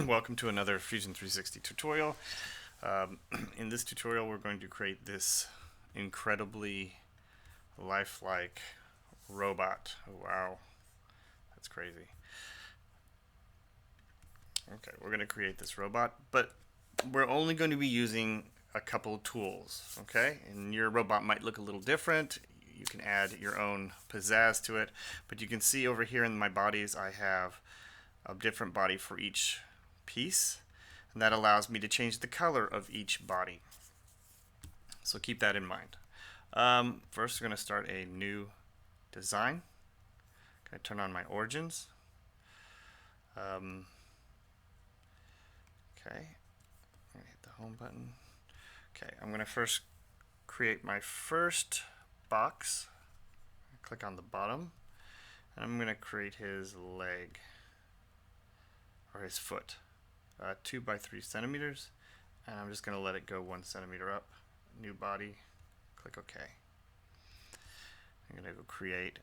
Welcome to another Fusion 360 tutorial. In this tutorial we're going to create this incredibly lifelike robot. Oh, wow, that's crazy. Okay, we're going to create this robot, but we're only going to be using a couple of tools, okay? And your robot might look a little different. You can add your own pizzazz to it, but you can see over here in my bodies I have a different body for each piece, and that allows me to change the color of each body. So keep that in mind. First, we're going to start a new design. I'm going to turn on my origins. Okay, I'm going to hit the home button. Okay, I'm going to first create my first box. Click on the bottom, and I'm going to create his leg or his foot. 2 by 3 centimeters, and I'm just going to let it go 1 centimeter up. New body, click OK. I'm going to go create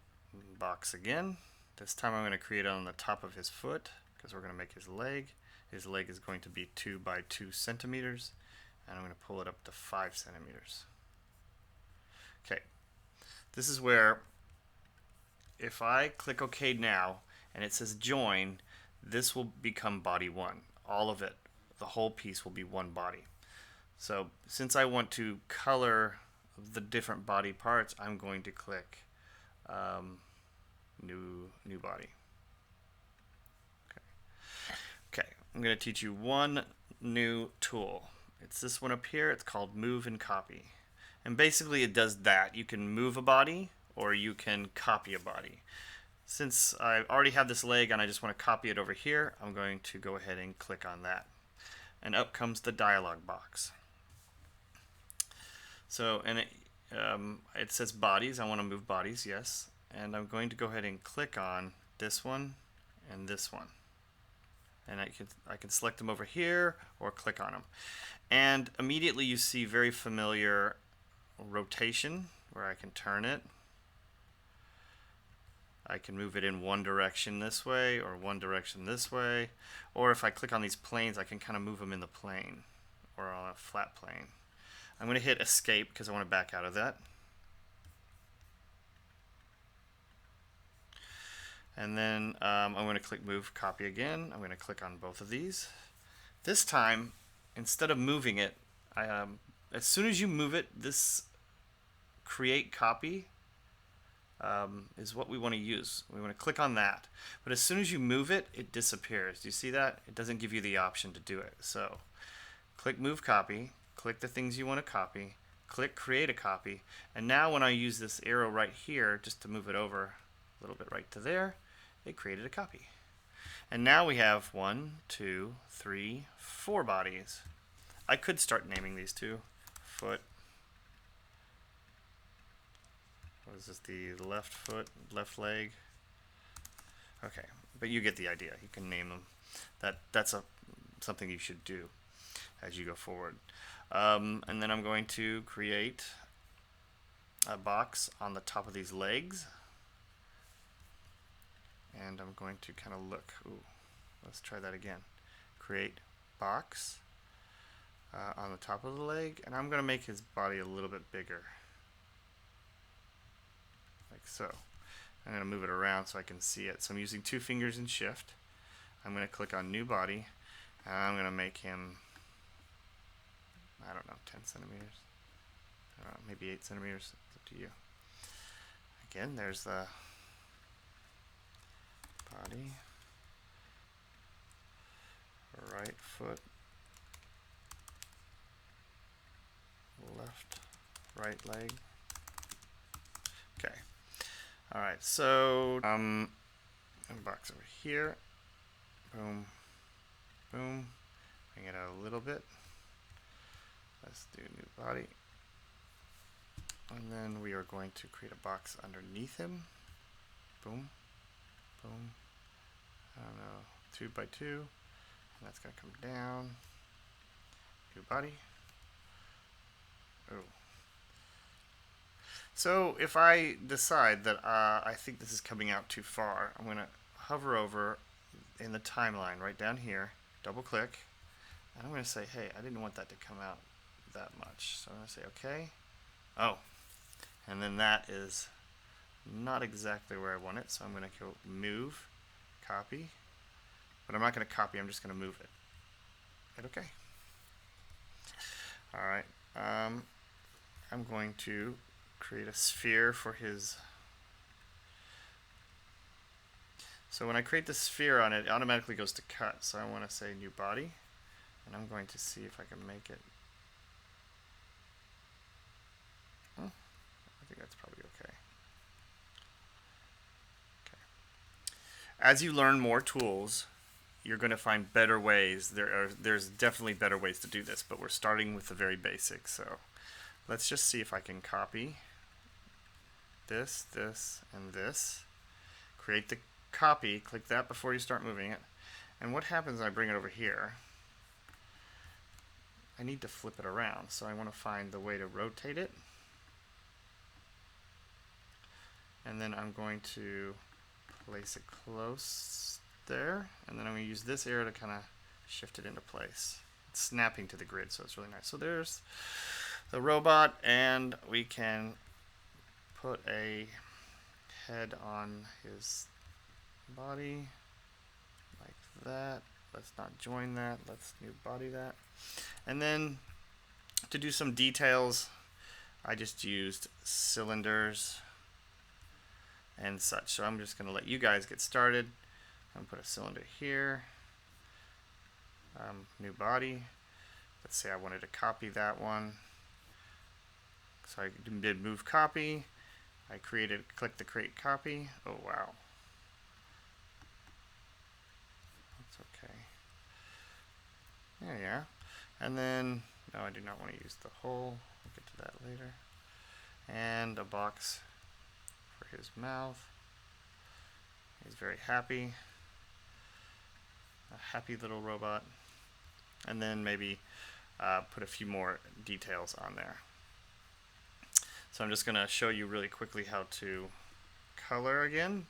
box again. This time I'm going to create it on the top of his foot because we're going to make his leg. His leg is going to be 2 by 2 centimeters, and I'm going to pull it up to 5 centimeters. Okay, this is where if I click OK now and it says join, this will become body 1. All of it, the whole piece will be one body. So since I want to color the different body parts, I'm going to click new body. Okay, I'm going to teach you one new tool. It's this one up here. It's called move and copy. And basically it does that. You can move a body or you can copy a body. Since I already have this leg and I just want to copy it over here, I'm going to go ahead and click on that. And up comes the dialog box. So, and it says bodies. I want to move bodies, yes. And I'm going to go ahead and click on this one and this one. And I can select them over here or click on them. And immediately you see very familiar rotation where I can turn it. I can move it in one direction this way or one direction this way. Or if I click on these planes, I can kind of move them in the plane or on a flat plane. I'm going to hit escape because I want to back out of that. And then I'm going to click move copy again. I'm going to click on both of these. This time, instead of moving it, as soon as you move it, this create copy is what we want to use. We want to click on that. But as soon as you move it, it disappears. Do you see that? It doesn't give you the option to do it. So click move copy, click the things you want to copy, click create a copy, and now when I use this arrow right here just to move it over a little bit right to there, it created a copy. And now we have 1, 2, 3, 4 bodies. I could start naming these two. Foot. What is this? The left foot, left leg. Okay, but you get the idea. You can name them. That's something you should do as you go forward. And then I'm going to create a box on the top of these legs. And I'm going to kind of look. Ooh, let's try that again. Create box on the top of the leg, and I'm going to make his body a little bit bigger. Like so. I'm going to move it around so I can see it. So I'm using 2 fingers and shift. I'm going to click on new body, and I'm going to make him, I don't know, 10 centimeters. I don't know, maybe 8 centimeters. It's up to you. Again, there's the body, right foot, left, right leg. Okay. All right. So box over here. Boom, boom. Bring it out a little bit. Let's do new body, and then we are going to create a box underneath him. Boom, boom. I don't know, 2 by 2, and that's going to come down. New body. Oh. So if I decide that I think this is coming out too far, I'm going to hover over in the timeline right down here, double click, and I'm going to say, hey, I didn't want that to come out that much. So I'm going to say okay. Oh, and then that is not exactly where I want it, so I'm going to go move, copy, but I'm not going to copy, I'm just going to move it. Hit okay. Alright, I'm going to create a sphere for his. So when I create the sphere on it, it automatically goes to cut, so I want to say new body, and I'm going to see if I can make it. Oh, I think that's probably okay. As you learn more tools, you're going to find better ways. There's definitely better ways to do this, but we're starting with the very basics. So let's just see if I can copy this, this, and this. Create the copy. Click that before you start moving it. And what happens when I bring it over here? I need to flip it around, so I want to find the way to rotate it. And then I'm going to place it close there, and then I'm going to use this arrow to kind of shift it into place. It's snapping to the grid, so it's really nice. So there's the robot, and we can put a head on his body like that. Let's not join that. Let's new body that. And then to do some details, I just used cylinders and such. So I'm just going to let you guys get started. I'm going to put a cylinder here. New body. Let's say I wanted to copy that one. So I did move copy. I clicked the create copy. Oh wow. That's okay. There you are. And then, no, I do not want to use the whole. We'll get to that later. And a box for his mouth. He's very happy. A happy little robot. And then maybe put a few more details on there. So I'm just going to show you really quickly how to color again.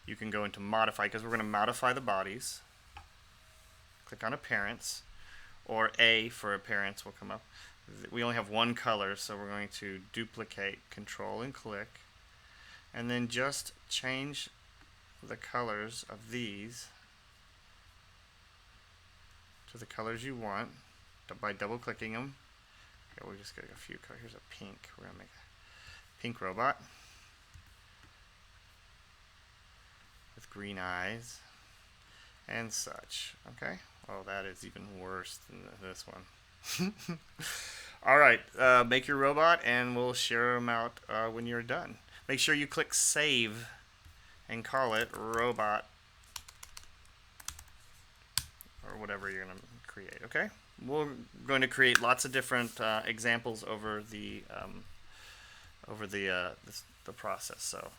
You can go into modify, because we're going to modify the bodies. Click on appearance, or A for appearance will come up. We only have one color, so we're going to duplicate, control and click, and then just change the colors of these to the colors you want by double clicking them. Okay, we'll just get a few colors. Here's a pink. We're going to make a pink robot with green eyes and such. Okay. Oh, that is even worse than this one. Alright, make your robot and we'll share them out when you're done. Make sure you click save and call it robot or whatever you're going to create, okay? We're going to create lots of different examples over the process. So